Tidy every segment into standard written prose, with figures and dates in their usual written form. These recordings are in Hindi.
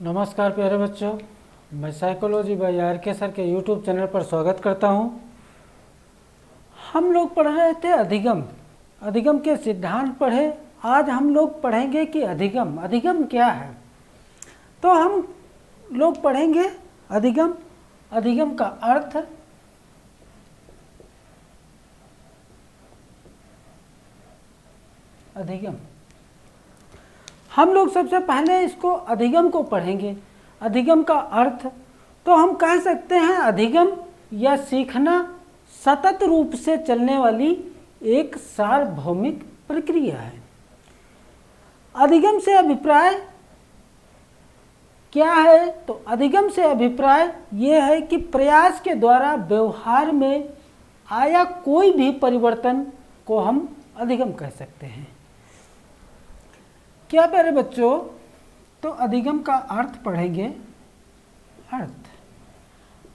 नमस्कार प्यारे बच्चों, मैं साइकोलॉजी बाय आर के सर के यूट्यूब चैनल पर स्वागत करता हूं। हम लोग पढ़ रहे थे अधिगम के सिद्धांत पढ़े। आज हम लोग पढ़ेंगे कि अधिगम क्या है। तो हम लोग पढ़ेंगे अधिगम का अर्थ, अधिगम। हम लोग सबसे पहले इसको अधिगम को पढ़ेंगे। अधिगम का अर्थ तो हम कह सकते हैं अधिगम या सीखना सतत रूप से चलने वाली एक सार्वभौमिक प्रक्रिया है। अधिगम से अभिप्राय क्या है? तो अधिगम से अभिप्राय ये है कि प्रयास के द्वारा व्यवहार में आया कोई भी परिवर्तन को हम अधिगम कह सकते हैं। क्या प्यारे बच्चों, तो अधिगम का अर्थ पढ़ेंगे।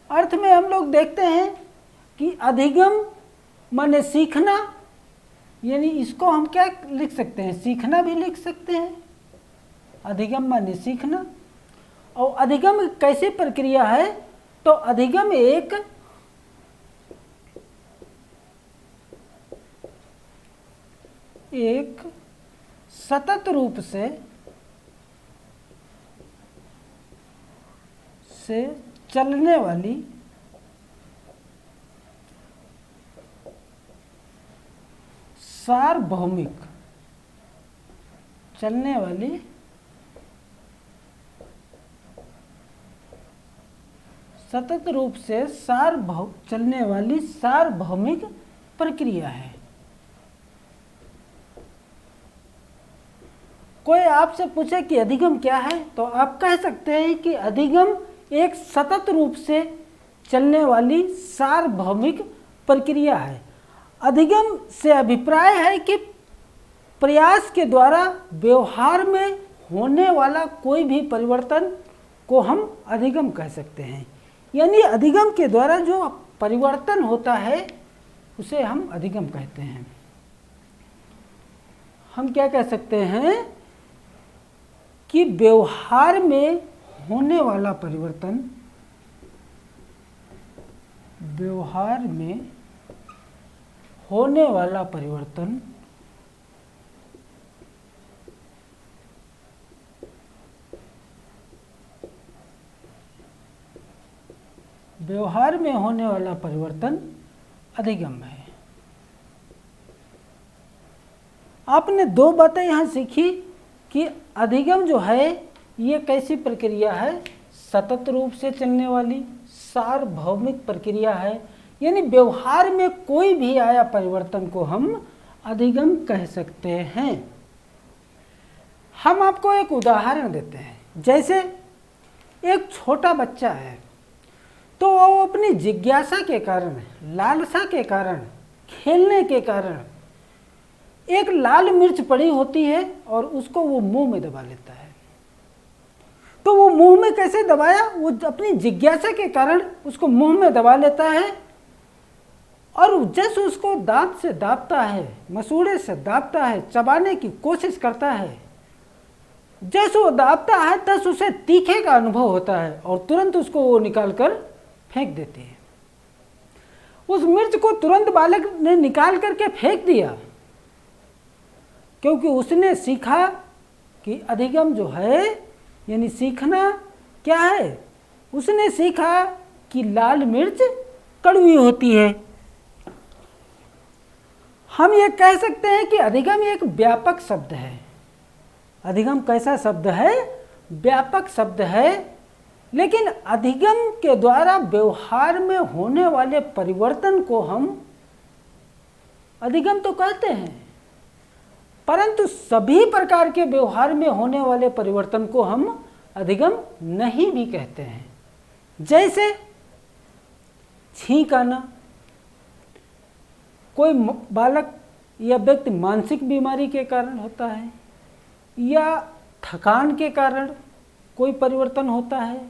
अर्थ में हम लोग देखते हैं कि अधिगम माने सीखना, यानी इसको हम क्या लिख सकते हैं? सीखना भी लिख सकते हैं। अधिगम माने सीखना। और अधिगम कैसी प्रक्रिया है? तो अधिगम एक सतत रूप से चलने वाली सार्वभौमिक सतत रूप से चलने वाली सार्वभौमिक प्रक्रिया है। कोई आपसे पूछे कि अधिगम क्या है, तो आप कह सकते हैं कि अधिगम एक सतत रूप से चलने वाली सार्वभौमिक प्रक्रिया है। अधिगम से अभिप्राय है कि प्रयास के द्वारा व्यवहार में होने वाला कोई भी परिवर्तन को हम अधिगम कह सकते हैं। यानी अधिगम के द्वारा जो परिवर्तन होता है उसे हम अधिगम कहते हैं। हम क्या कह सकते हैं कि व्यवहार में होने वाला परिवर्तन, व्यवहार में होने वाला परिवर्तन अधिगम है। आपने दो बातें यहाँ सीखी कि अधिगम जो है ये कैसी प्रक्रिया है? सतत रूप से चलने वाली सार्वभौमिक प्रक्रिया है। यानी व्यवहार में कोई भी आया परिवर्तन को हम अधिगम कह सकते हैं। हम आपको एक उदाहरण देते हैं। जैसे एक छोटा बच्चा है, तो वो अपनी जिज्ञासा के कारण, लालसा के कारण, खेलने के कारण एक लाल मिर्च पड़ी होती है और उसको वो मुंह में दबा लेता है। तो वो मुंह में कैसे दबाया? वो अपनी जिज्ञासा के कारण उसको मुंह में दबा लेता है और जैसे उसको दांत से दाबता है, मसूड़े से दाबता है, चबाने की कोशिश करता है, जैसे वो दाबता है तस उसे तीखे का अनुभव होता है और तुरंत उसको वो निकाल कर फेंक देते हैं। उस मिर्च को तुरंत बालक ने निकाल करके फेंक दिया, क्योंकि उसने सीखा कि अधिगम जो है, यानी सीखना क्या है? उसने सीखा कि लाल मिर्च कड़वी होती है। हम ये कह सकते हैं कि अधिगम एक व्यापक शब्द है। अधिगम कैसा शब्द है? व्यापक शब्द है। लेकिन अधिगम के द्वारा व्यवहार में होने वाले परिवर्तन को हम अधिगम तो कहते हैं, परंतु सभी प्रकार के व्यवहार में होने वाले परिवर्तन को हम अधिगम नहीं भी कहते हैं। जैसे छींक आना, कोई बालक या व्यक्ति मानसिक बीमारी के कारण होता है, या थकान के कारण कोई परिवर्तन होता है,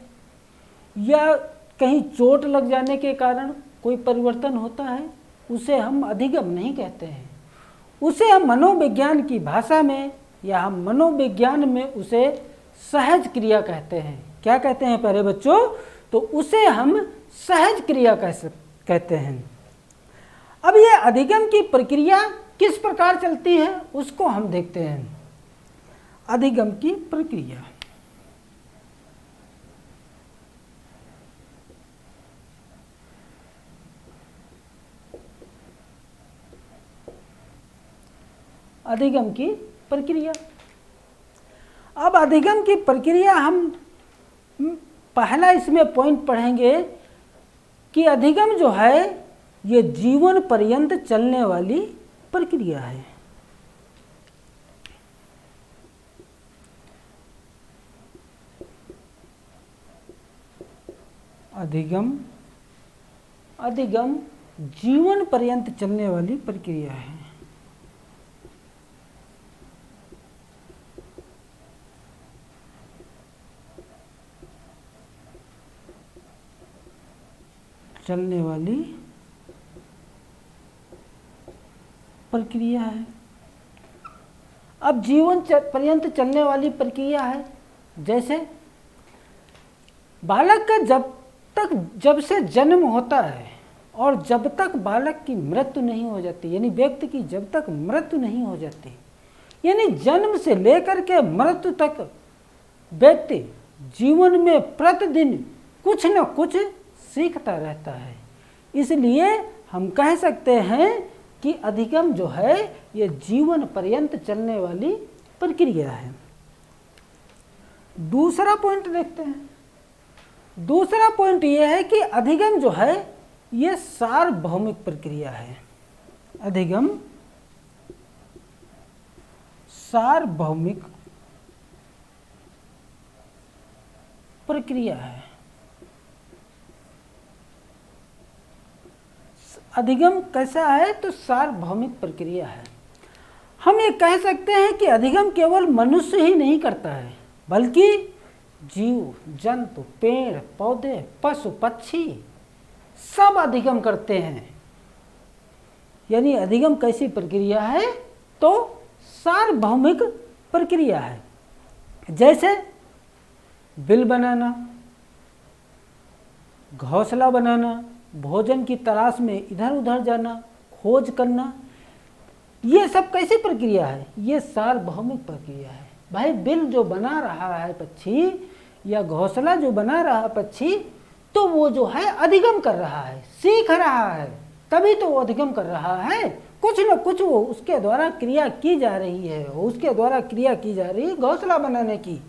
या कहीं चोट लग जाने के कारण कोई परिवर्तन होता है, उसे हम अधिगम नहीं कहते हैं। उसे हम मनोविज्ञान की भाषा में या हम मनोविज्ञान में उसे सहज क्रिया कहते हैं। क्या कहते हैं प्यारे बच्चों? तो उसे हम सहज क्रिया कहते हैं। अब ये अधिगम की प्रक्रिया किस प्रकार चलती है उसको हम देखते हैं। अधिगम की प्रक्रिया, अधिगम की प्रक्रिया। अब अधिगम की प्रक्रिया हम पहला इसमें पॉइंट पढ़ेंगे कि अधिगम जो है ये जीवन पर्यंत चलने वाली प्रक्रिया है। अधिगम जीवन पर्यंत चलने वाली प्रक्रिया है। चलने वाली प्रक्रिया है। अब जीवन पर्यंत चलने वाली प्रक्रिया है, जैसे बालक का जब से जन्म होता है और जब तक बालक की मृत्यु नहीं हो जाती, यानी व्यक्ति की जब तक मृत्यु नहीं हो जाती, यानी जन्म से लेकर के मृत्यु तक व्यक्ति जीवन में प्रतिदिन कुछ न कुछ सीखता रहता है। इसलिए हम कह सकते हैं कि अधिगम जो है ये जीवन पर्यंत चलने वाली प्रक्रिया है। दूसरा पॉइंट देखते हैं। दूसरा पॉइंट ये है कि अधिगम जो है ये सार्वभौमिक प्रक्रिया है। अधिगम सार्वभौमिक प्रक्रिया है। अधिगम कैसा है? तो सार्वभौमिक प्रक्रिया है। हम ये कह सकते हैं कि अधिगम केवल मनुष्य ही नहीं करता है, बल्कि जीव जंतु, पेड़ पौधे, पशु पक्षी सब अधिगम करते हैं। यानी अधिगम कैसी प्रक्रिया है? तो सार्वभौमिक प्रक्रिया है। जैसे बिल बनाना, घोंसला बनाना, भोजन की तलाश में इधर उधर जाना, खोज करना, ये सब कैसी प्रक्रिया है? ये सार्वभौमिक प्रक्रिया है। भाई बिल जो बना रहा है पक्षी या घोंसला जो बना रहा है पक्षी, तो वो जो है अधिगम कर रहा है, सीख रहा है, तभी तो वो अधिगम कर रहा है। कुछ न कुछ वो उसके द्वारा क्रिया की जा रही है, उसके द्वारा क्रिया की जा रही है घोंसला बनाने की।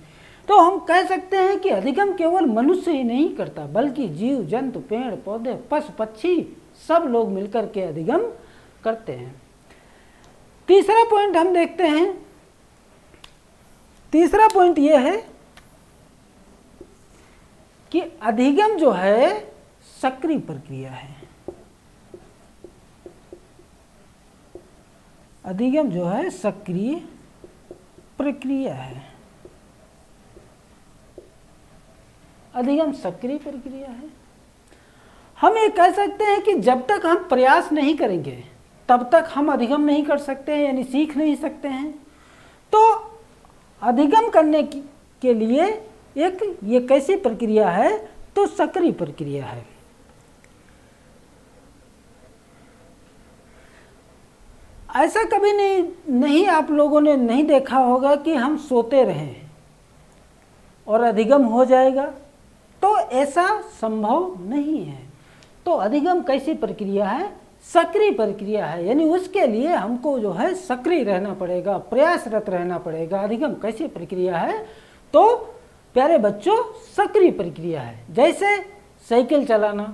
तो हम कह सकते हैं कि अधिगम केवल मनुष्य ही नहीं करता, बल्कि जीव जंतु, पेड़ पौधे, पशु पक्षी सब लोग मिलकर के अधिगम करते हैं। तीसरा पॉइंट हम देखते हैं। तीसरा पॉइंट यह है कि अधिगम जो है सक्रिय प्रक्रिया है। अधिगम जो है सक्रिय प्रक्रिया है। अधिगम सक्रिय प्रक्रिया है। हम ये कह सकते हैं कि जब तक हम प्रयास नहीं करेंगे तब तक हम अधिगम नहीं कर सकते हैं, यानी सीख नहीं सकते हैं। तो अधिगम करने के लिए एक ये कैसी प्रक्रिया है? तो सक्रिय प्रक्रिया है। ऐसा कभी नहीं आप लोगों ने नहीं देखा होगा कि हम सोते रहें और अधिगम हो जाएगा, तो ऐसा संभव नहीं है। तो अधिगम कैसी प्रक्रिया है? सक्रिय प्रक्रिया है। यानी उसके लिए हमको जो है सक्रिय रहना पड़ेगा, प्रयासरत रहना पड़ेगा। अधिगम कैसी प्रक्रिया है? तो प्यारे बच्चों सक्रिय प्रक्रिया है। जैसे साइकिल चलाना,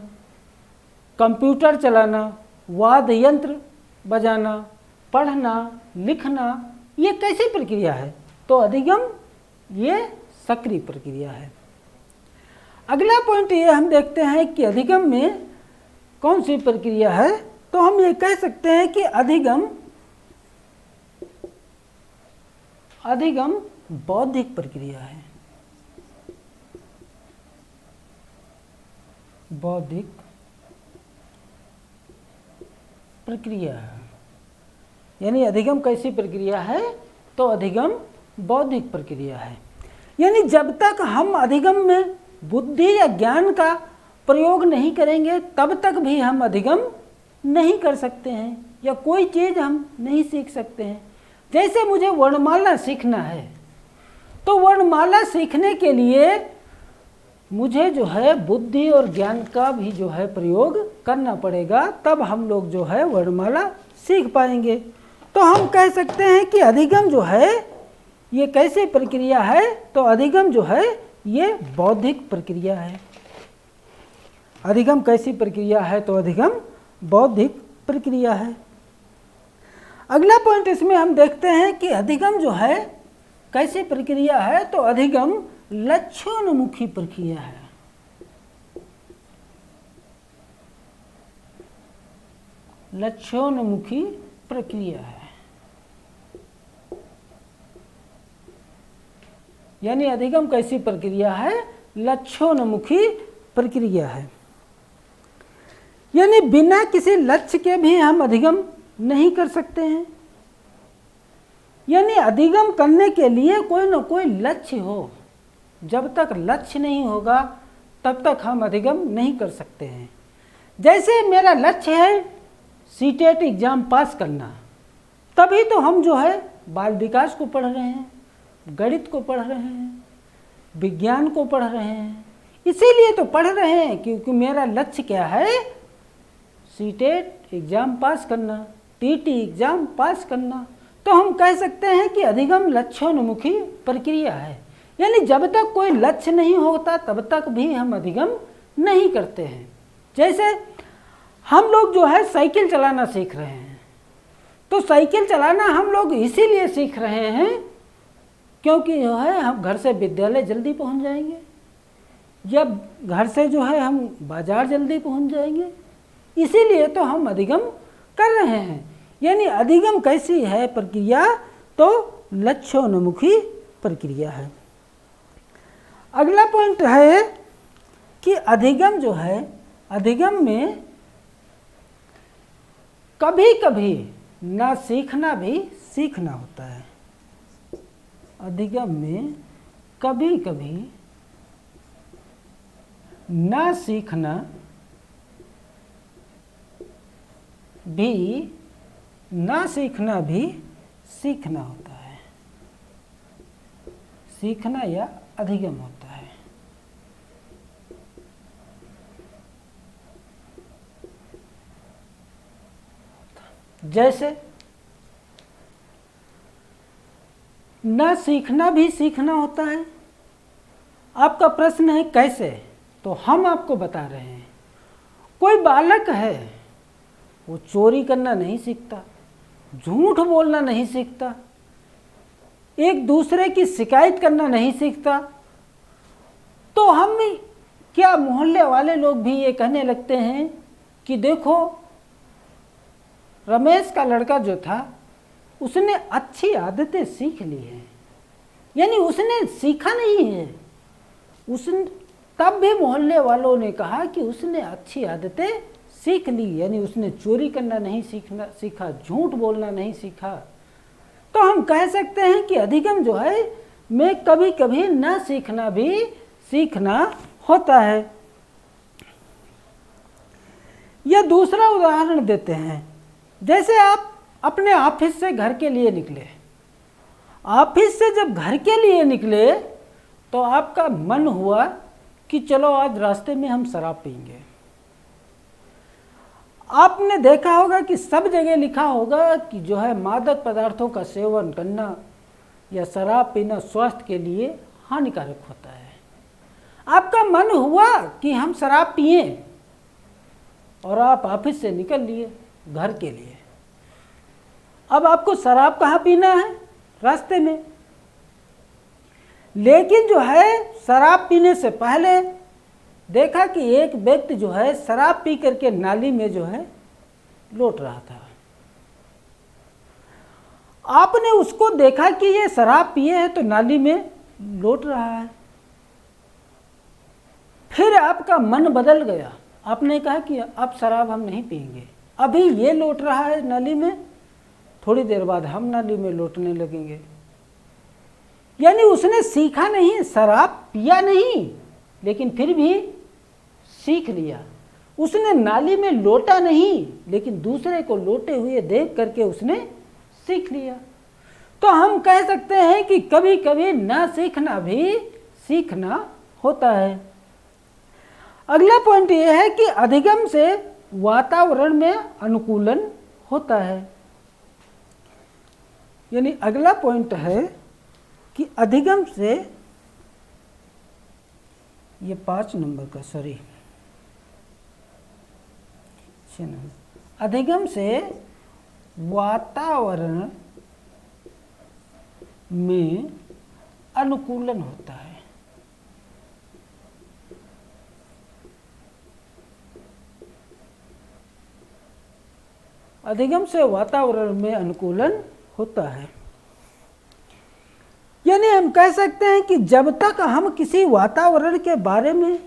कंप्यूटर चलाना, वाद्य यंत्र बजाना, पढ़ना, लिखना, ये कैसी प्रक्रिया है? तो अधिगम ये सक्रिय प्रक्रिया है। अगला पॉइंट ये हम देखते हैं कि अधिगम में कौन सी प्रक्रिया है? तो हम ये कह सकते हैं कि अधिगम बौद्धिक प्रक्रिया है। बौद्धिक प्रक्रिया है। यानी अधिगम कैसी प्रक्रिया है? तो अधिगम बौद्धिक प्रक्रिया है। यानी जब तक हम अधिगम में बुद्धि या ज्ञान का प्रयोग नहीं करेंगे तब तक भी हम अधिगम नहीं कर सकते हैं या कोई चीज़ हम नहीं सीख सकते हैं। जैसे मुझे वर्णमाला सीखना है तो वर्णमाला सीखने के लिए मुझे जो है बुद्धि और ज्ञान का भी जो है प्रयोग करना पड़ेगा, तब हम लोग जो है वर्णमाला सीख पाएंगे। तो हम कह सकते हैं कि अधिगम जो है ये कैसी प्रक्रिया है, तो अधिगम जो है ये बौद्धिक प्रक्रिया है। अधिगम कैसी प्रक्रिया है, तो अधिगम बौद्धिक प्रक्रिया है। अगला पॉइंट इसमें हम देखते हैं कि अधिगम जो है कैसी प्रक्रिया है, तो अधिगम लक्ष्योन्मुखी प्रक्रिया है। लक्ष्योन्मुखी प्रक्रिया है, यानी अधिगम कैसी प्रक्रिया है, लक्ष्योन्मुखी प्रक्रिया है। यानी बिना किसी लक्ष्य के भी हम अधिगम नहीं कर सकते हैं। यानी अधिगम करने के लिए कोई ना कोई लक्ष्य हो, जब तक लक्ष्य नहीं होगा तब तक हम अधिगम नहीं कर सकते हैं। जैसे मेरा लक्ष्य है सीटेट एग्ज़ाम पास करना, तभी तो हम जो है बाल विकास को पढ़ रहे हैं, गणित को पढ़ रहे हैं, विज्ञान को पढ़ रहे हैं। इसीलिए तो पढ़ रहे हैं क्योंकि मेरा लक्ष्य क्या है, सीटेट एग्ज़ाम पास करना, टीटी एग्ज़ाम पास करना। तो हम कह सकते हैं कि अधिगम लक्ष्योन्मुखी प्रक्रिया है। यानी जब तक कोई लक्ष्य नहीं होता तब तक भी हम अधिगम नहीं करते हैं। जैसे हम लोग जो है साइकिल चलाना सीख रहे हैं, तो साइकिल चलाना हम लोग इसीलिए सीख रहे हैं क्योंकि जो है हम घर से विद्यालय जल्दी पहुंच जाएंगे, या घर से जो है हम बाजार जल्दी पहुंच जाएंगे, इसीलिए तो हम अधिगम कर रहे हैं। यानी अधिगम कैसी है प्रक्रिया, तो लक्ष्योन्मुखी प्रक्रिया है। अगला पॉइंट है कि अधिगम जो है, अधिगम में कभी कभी ना सीखना भी सीखना होता है। अधिगम में कभी कभी ना सीखना भी सीखना होता है। सीखना या अधिगम होता है। जैसे ना सीखना भी सीखना होता है। आपका प्रश्न है कैसे, तो हम आपको बता रहे हैं। कोई बालक है, वो चोरी करना नहीं सीखता, झूठ बोलना नहीं सीखता, एक दूसरे की शिकायत करना नहीं सीखता, तो हम क्या मोहल्ले वाले लोग भी ये कहने लगते हैं कि देखो रमेश का लड़का जो था उसने अच्छी आदतें सीख ली हैं। यानी उसने सीखा नहीं है, उसने तब भी मोहल्ले वालों ने कहा कि उसने अच्छी आदतें सीख ली, यानी उसने चोरी करना नहीं सीखा, झूठ बोलना नहीं सीखा। तो हम कह सकते हैं कि अधिगम जो है में कभी कभी न सीखना भी सीखना होता है। या दूसरा उदाहरण देते हैं। जैसे आप अपने ऑफिस से घर के लिए निकले, ऑफिस से जब घर के लिए निकले तो आपका मन हुआ कि चलो आज रास्ते में हम शराब पीएंगे। आपने देखा होगा कि सब जगह लिखा होगा कि जो है मादक पदार्थों का सेवन करना या शराब पीना स्वास्थ्य के लिए हानिकारक होता है। आपका मन हुआ कि हम शराब पिए और आप ऑफिस से निकल लिए घर के लिए। अब आपको शराब कहाँ पीना है, रास्ते में। लेकिन जो है शराब पीने से पहले देखा कि एक व्यक्ति जो है शराब पी करके नाली में जो है लौट रहा था। आपने उसको देखा कि ये शराब पिए है तो नाली में लौट रहा है। फिर आपका मन बदल गया, आपने कहा कि अब शराब हम नहीं पिएंगे, अभी ये लौट रहा है नाली में, थोड़ी देर बाद हम नाली में लौटने लगेंगे। यानी उसने सीखा नहीं, शराब पिया नहीं, लेकिन फिर भी सीख लिया। उसने नाली में लोटा नहीं, लेकिन दूसरे को लोटे हुए देख करके उसने सीख लिया। तो हम कह सकते हैं कि कभी कभी ना सीखना भी सीखना होता है। अगला पॉइंट यह है कि अधिगम से वातावरण में अनुकूलन होता है। यानी अगला पॉइंट है कि अधिगम से, ये 5 नंबर का, सॉरी, अधिगम से वातावरण में अनुकूलन होता है। अधिगम से वातावरण में अनुकूलन होता है। यानी हम कह सकते हैं कि जब तक हम किसी वातावरण के बारे में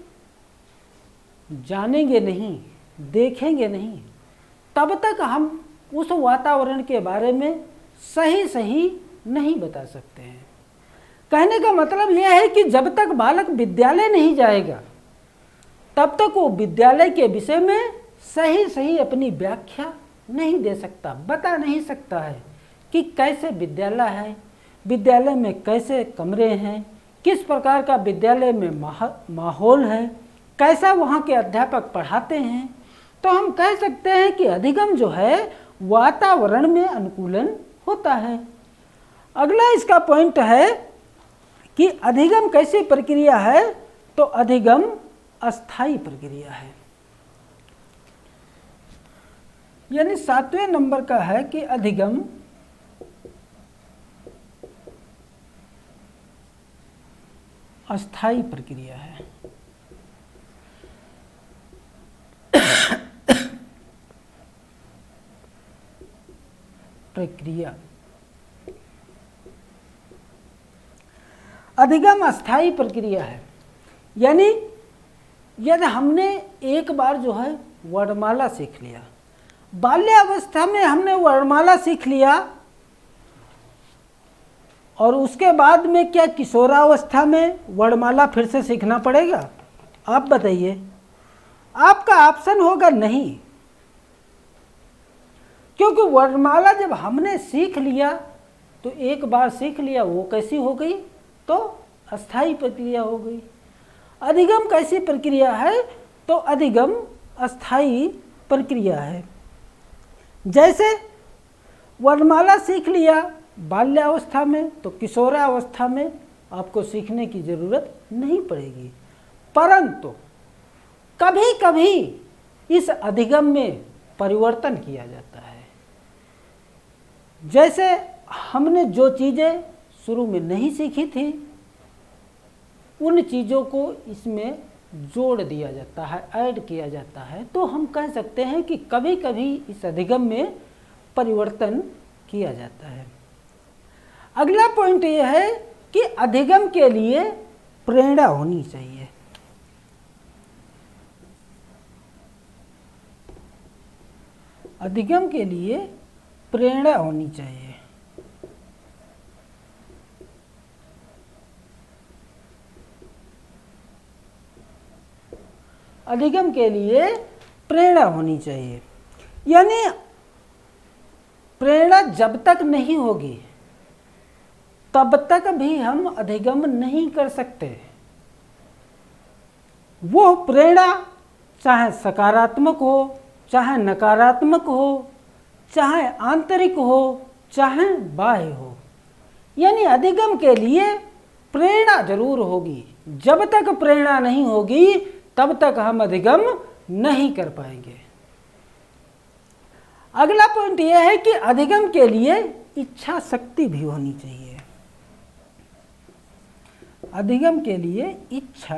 जानेंगे नहीं, देखेंगे नहीं, तब तक हम उस वातावरण के बारे में सही सही नहीं बता सकते हैं। कहने का मतलब यह है कि जब तक बालक विद्यालय नहीं जाएगा, तब तक वो विद्यालय के विषय में सही सही अपनी व्याख्या नहीं दे सकता, बता नहीं सकता है कि कैसे विद्यालय है, विद्यालय में कैसे कमरे हैं, किस प्रकार का विद्यालय में माहौल है, कैसा वहाँ के अध्यापक पढ़ाते हैं। तो हम कह सकते हैं कि अधिगम जो है वातावरण में अनुकूलन होता है। अगला इसका पॉइंट है कि अधिगम कैसी प्रक्रिया है, तो अधिगम अस्थायी प्रक्रिया है। यानी 7वें नंबर का है कि अधिगम अस्थायी प्रक्रिया है। अधिगम अस्थायी प्रक्रिया है। यानी यदि हमने एक बार जो है वर्णमाला सीख लिया, बाल्यावस्था में हमने वर्णमाला सीख लिया, और उसके बाद में क्या किशोरावस्था में वर्णमाला फिर से सीखना पड़ेगा? आप बताइए। आपका ऑप्शन होगा नहीं, क्योंकि वर्णमाला जब हमने सीख लिया तो एक बार सीख लिया, वो कैसी हो गई? तो अस्थायी प्रक्रिया हो गई। अधिगम कैसी प्रक्रिया है? तो अधिगम अस्थायी प्रक्रिया है। जैसे वर्णमाला सीख लिया बाल्यावस्था में, तो किशोरावस्था में आपको सीखने की ज़रूरत नहीं पड़ेगी। परंतु कभी कभी इस अधिगम में परिवर्तन किया जाता है। जैसे हमने जो चीज़ें शुरू में नहीं सीखी थी, उन चीज़ों को इसमें जोड़ दिया जाता है, ऐड किया जाता है। तो हम कह सकते हैं कि कभी कभी इस अधिगम में परिवर्तन किया जाता है। अगला पॉइंट यह है कि अधिगम के लिए प्रेरणा होनी चाहिए। अधिगम के लिए प्रेरणा होनी चाहिए। अधिगम के लिए प्रेरणा होनी चाहिए। यानी प्रेरणा जब तक नहीं होगी तब तक भी हम अधिगम नहीं कर सकते। वो प्रेरणा चाहे सकारात्मक हो, चाहे नकारात्मक हो, चाहे आंतरिक हो, चाहे बाह्य हो, यानी अधिगम के लिए प्रेरणा जरूर होगी। जब तक प्रेरणा नहीं होगी तब तक हम अधिगम नहीं कर पाएंगे। अगला पॉइंट यह है कि अधिगम के लिए इच्छा शक्ति भी होनी चाहिए। अधिगम के लिए इच्छा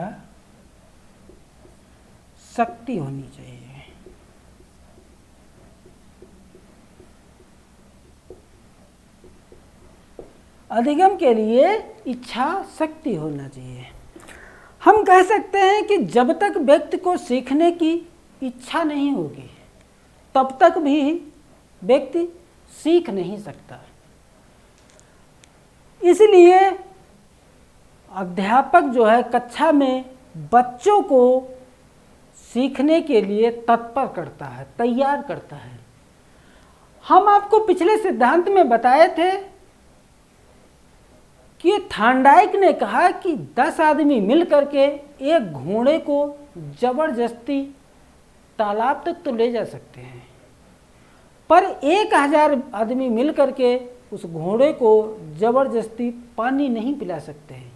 शक्ति होनी चाहिए। अधिगम के लिए इच्छा शक्ति होना चाहिए। हम कह सकते हैं कि जब तक व्यक्ति को सीखने की इच्छा नहीं होगी तब तक भी व्यक्ति सीख नहीं सकता। इसलिए अध्यापक जो है कक्षा में बच्चों को सीखने के लिए तत्पर करता है, तैयार करता है। हम आपको पिछले सिद्धांत में बताए थे कि थांडाइक ने कहा कि 10 आदमी मिल करके एक घोड़े को जबरदस्ती तालाब तक तो ले जा सकते हैं, पर 1000 आदमी मिल करके उस घोड़े को जबरदस्ती पानी नहीं पिला सकते हैं।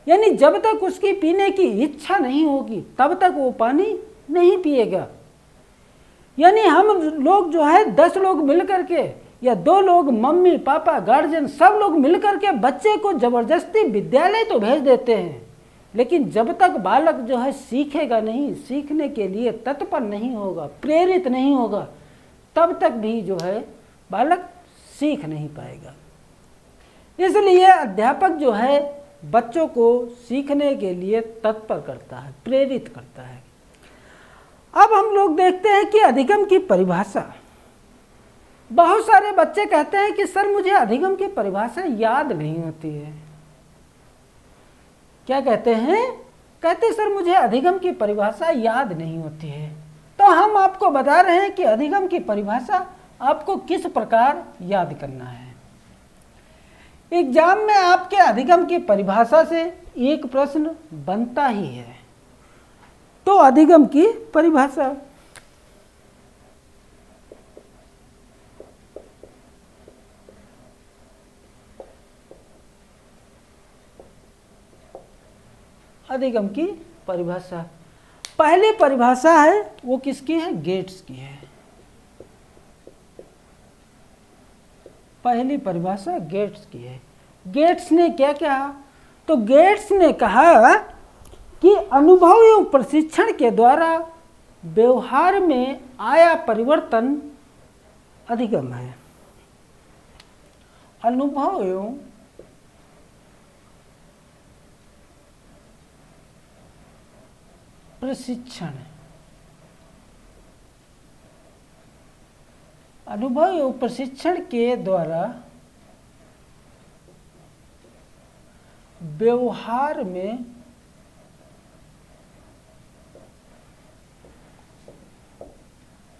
यानी जब तक उसकी पीने की इच्छा नहीं होगी तब तक वो पानी नहीं पिएगा। यानी हम लोग जो है 10 लोग मिल करके या 2 लोग, मम्मी पापा गार्जियन सब लोग मिल करके बच्चे को जबरदस्ती विद्यालय तो भेज देते हैं, लेकिन जब तक बालक जो है सीखेगा नहीं, सीखने के लिए तत्पर नहीं होगा, प्रेरित नहीं होगा, तब तक भी जो है बालक सीख नहीं पाएगा। इसलिए अध्यापक जो है बच्चों को सीखने के लिए तत्पर करता है, प्रेरित करता है। अब हम लोग देखते हैं कि अधिगम की परिभाषा। बहुत सारे बच्चे कहते हैं कि सर मुझे अधिगम की परिभाषा याद नहीं होती है। क्या कहते हैं? कहते सर मुझे अधिगम की परिभाषा याद नहीं होती है। तो हम आपको बता रहे हैं कि अधिगम की परिभाषा आपको किस प्रकार याद करना है। एग्जाम में आपके अधिगम की परिभाषा से एक प्रश्न बनता ही है। तो अधिगम की परिभाषा, अधिगम की परिभाषा, पहली परिभाषा है वो किसकी है? गेट्स की है। पहली परिभाषा गेट्स की है। गेट्स ने क्या कहा? तो गेट्स ने कहा कि अनुभव एवं प्रशिक्षण के द्वारा व्यवहार में आया परिवर्तन अधिगम है। अनुभव एवं प्रशिक्षण, अनुभव एवं प्रशिक्षण के द्वारा व्यवहार में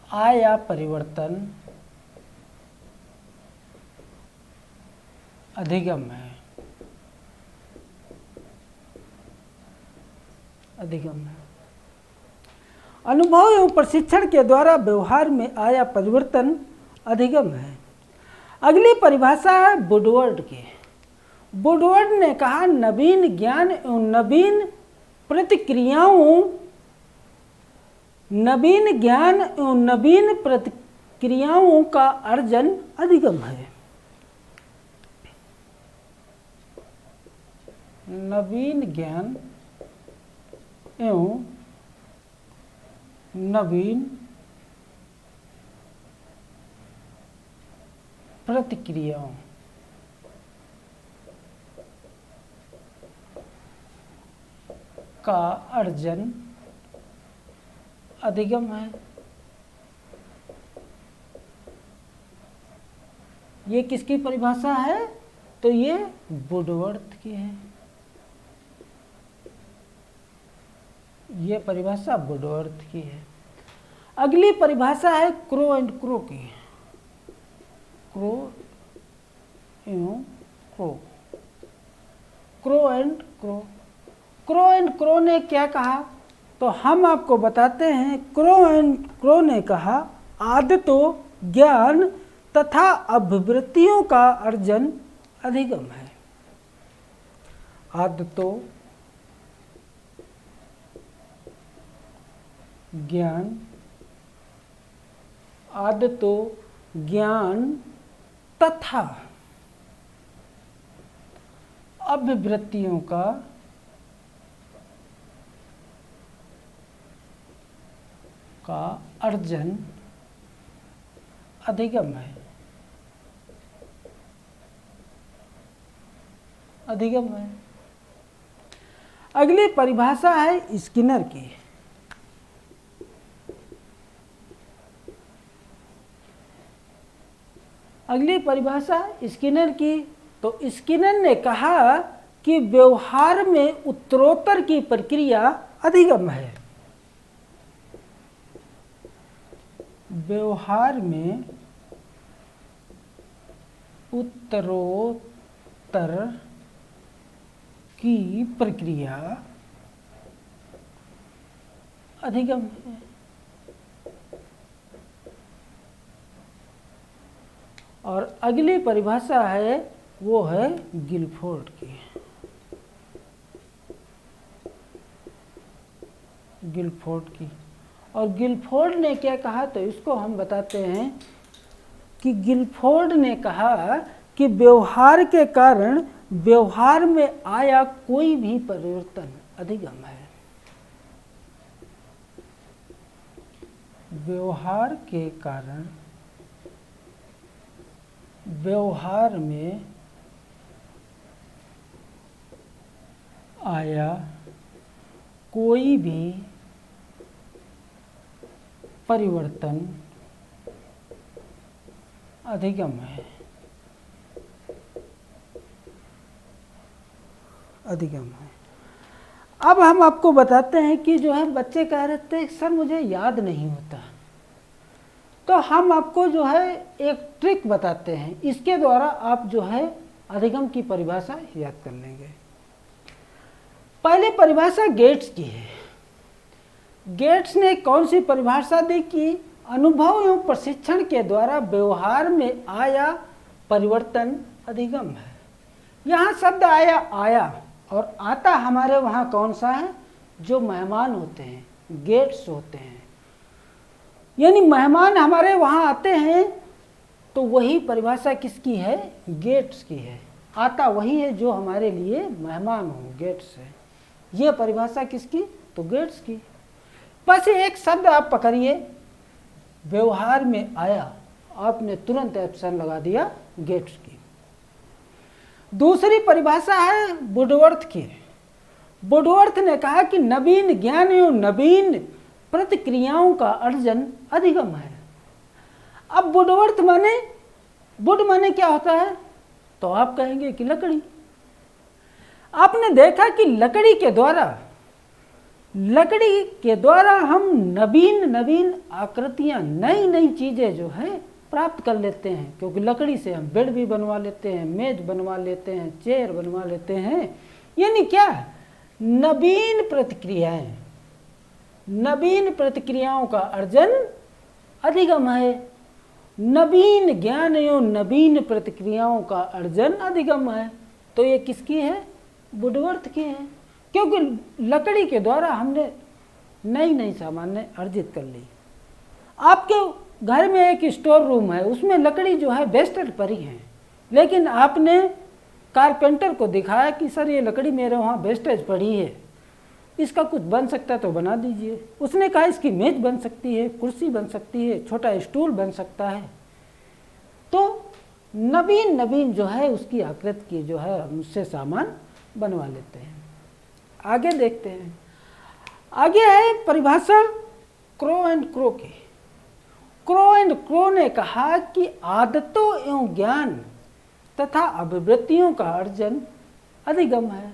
आया परिवर्तन अधिगम है। अधिगम है। अनुभव एवं प्रशिक्षण के द्वारा व्यवहार में आया परिवर्तन अधिगम है। अगली परिभाषा है वुडवर्ड की। वुडवर्ड ने कहा नवीन ज्ञान एवं नवीन प्रतिक्रियाओं, नवीन ज्ञान एवं नवीन प्रतिक्रियाओं का अर्जन अधिगम है। नवीन ज्ञान एवं नवीन प्रतिक्रियाओं का अर्जन अधिगम है। ये किसकी परिभाषा है? तो ये वुडवर्थ की है। ये परिभाषा वुडवर्थ की है। अगली परिभाषा है क्रो एंड क्रो की। क्रो एवं crow, crow and crow. Crow and crow ने क्या कहा? तो हम आपको बताते हैं। क्रो एंड क्रो ने कहा आदतों, ज्ञान तथा अभिवृत्तियों का अर्जन अधिगम है। आदतों, ज्ञान, आदतों, ज्ञान तथा अभिवृत्तियों का अर्जन अधिगम है। अधिगम है। अगली परिभाषा है स्किनर की। अगली परिभाषा स्किनर की। तो स्किनर ने कहा कि व्यवहार में उत्तरोत्तर की प्रक्रिया अधिगम है। व्यवहार में उत्तरोत्तर की प्रक्रिया अधिगम है। और अगली परिभाषा है वो है गिलफोर्ड की। गिलफोर्ड की। और गिलफोर्ड ने क्या कहा, तो इसको हम बताते हैं कि गिलफोर्ड ने कहा कि व्यवहार के कारण व्यवहार में आया कोई भी परिवर्तन अधिगम है। व्यवहार के कारण व्यवहार में आया कोई भी परिवर्तन अधिगम है। अधिगम है। अब हम आपको बताते हैं कि जो है बच्चे कह रहे थे सर मुझे याद नहीं होता, तो हम आपको जो है एक ट्रिक बताते हैं, इसके द्वारा आप जो है अधिगम की परिभाषा याद कर लेंगे। पहले परिभाषा गेट्स की है। गेट्स ने कौन सी परिभाषा दी कि अनुभव एवं प्रशिक्षण के द्वारा व्यवहार में आया परिवर्तन अधिगम है। यहाँ शब्द आया, आया और आता हमारे वहाँ कौन सा है, जो मेहमान होते हैं, गेट्स होते हैं। यानी मेहमान हमारे वहाँ आते हैं तो वही परिभाषा किसकी है, गेट्स की है। आता वही है जो हमारे लिए मेहमान हो, गेट्स है। ये परिभाषा किसकी, तो गेट्स की। बस एक शब्द आप पकड़िए, व्यवहार में आया, आपने तुरंत ऑप्शन लगा दिया गेट्स की। दूसरी परिभाषा है वुडवर्थ की। वुडवर्थ ने कहा कि नवीन ज्ञान एवं नवीन प्रतिक्रियाओं का अर्जन अधिगम है। अब वुडवर्थ माने, वुड माने क्या होता है, तो आप कहेंगे कि लकड़ी। आपने देखा कि लकड़ी के द्वारा हम नवीन नवीन आकृतियां, नई नई चीजें जो है प्राप्त कर लेते हैं, क्योंकि लकड़ी से हम बेड भी बनवा लेते हैं, मेज बनवा लेते हैं, चेयर बनवा लेते हैं। यानी क्या, नवीन प्रतिक्रियाएं, नवीन प्रतिक्रियाओं का अर्जन अधिगम है। नवीन ज्ञान एवं नवीन प्रतिक्रियाओं का अर्जन अधिगम है। तो ये किसकी है, वुडवर्थ की है, क्योंकि लकड़ी के द्वारा हमने नई नई सामान्य अर्जित कर ली। आपके घर में एक स्टोर रूम है, उसमें लकड़ी जो है वेस्टेज पड़ी है, लेकिन आपने कारपेंटर को दिखाया कि सर ये लकड़ी मेरे वहाँ वेस्टेज पड़ी है, इसका कुछ बन सकता है तो बना दीजिए। उसने कहा इसकी मेज बन सकती है, कुर्सी बन सकती है, छोटा स्टूल बन सकता है। तो नवीन नवीन जो है उसकी आकृति की जो है हम उससे सामान बनवा लेते हैं। आगे देखते हैं। आगे है परिभाषा क्रो एंड क्रो की। क्रो एंड क्रो ने कहा कि आदतों एवं ज्ञान तथा अभिवृत्तियों का अर्जन अधिगम है।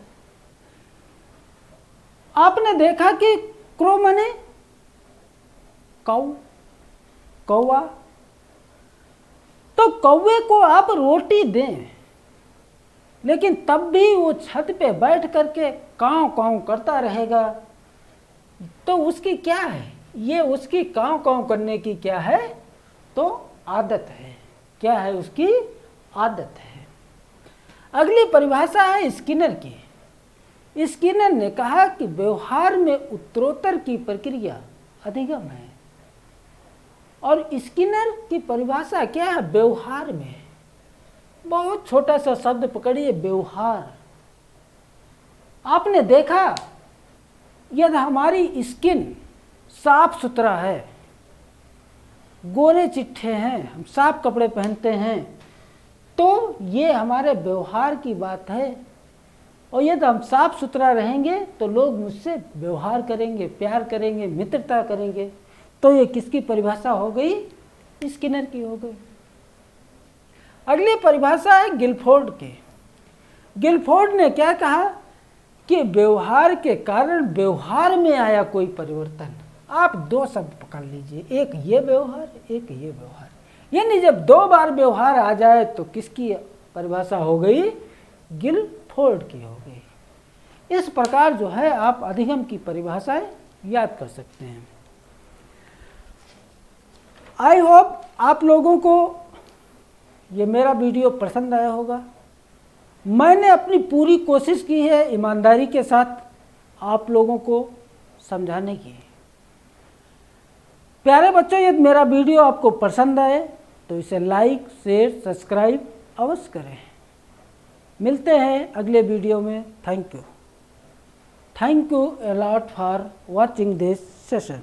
आपने देखा कि क्रो माने काऊ, कौवा, तो कौवे को आप रोटी दें, लेकिन तब भी वो छत पे बैठ करके काव काव करता रहेगा। तो उसकी क्या है, ये उसकी काव काव करने की क्या है, तो आदत है। क्या है, उसकी आदत है। अगली परिभाषा है स्किनर की। स्किनर ने कहा कि व्यवहार में उत्तरोत्तर की प्रक्रिया अधिगम है। और स्किनर की परिभाषा क्या है, व्यवहार में, बहुत छोटा सा शब्द पकड़िए, व्यवहार। आपने देखा यदि हमारी स्किन साफ सुथरा है, गोरे चिट्ठे हैं, हम साफ कपड़े पहनते हैं, तो ये हमारे व्यवहार की बात है। और यदि हम साफ सुथरा रहेंगे तो लोग मुझसे व्यवहार करेंगे, प्यार करेंगे, मित्रता करेंगे। तो ये किसकी परिभाषा हो गई, स्किनर की हो गई। अगली परिभाषा है गिलफोर्ड की। गिलफोर्ड ने क्या कहा कि व्यवहार के कारण व्यवहार में आया कोई परिवर्तन। आप दो शब्द पकड़ लीजिए, एक ये व्यवहार, एक ये व्यवहार। यानी जब दो बार व्यवहार आ जाए तो किसकी परिभाषा हो गई? गिलफोर्ड की हो गई। इस प्रकार जो है आप अधिगम की परिभाषाएं याद कर सकते हैं। आई होप आप लोगों को ये मेरा वीडियो पसंद आया होगा। मैंने अपनी पूरी कोशिश की है ईमानदारी के साथ आप लोगों को समझाने की। प्यारे बच्चों, यदि मेरा वीडियो आपको पसंद आए तो इसे लाइक, शेयर, सब्सक्राइब अवश्य करें। मिलते हैं अगले वीडियो में। Thank you a lot for watching this session.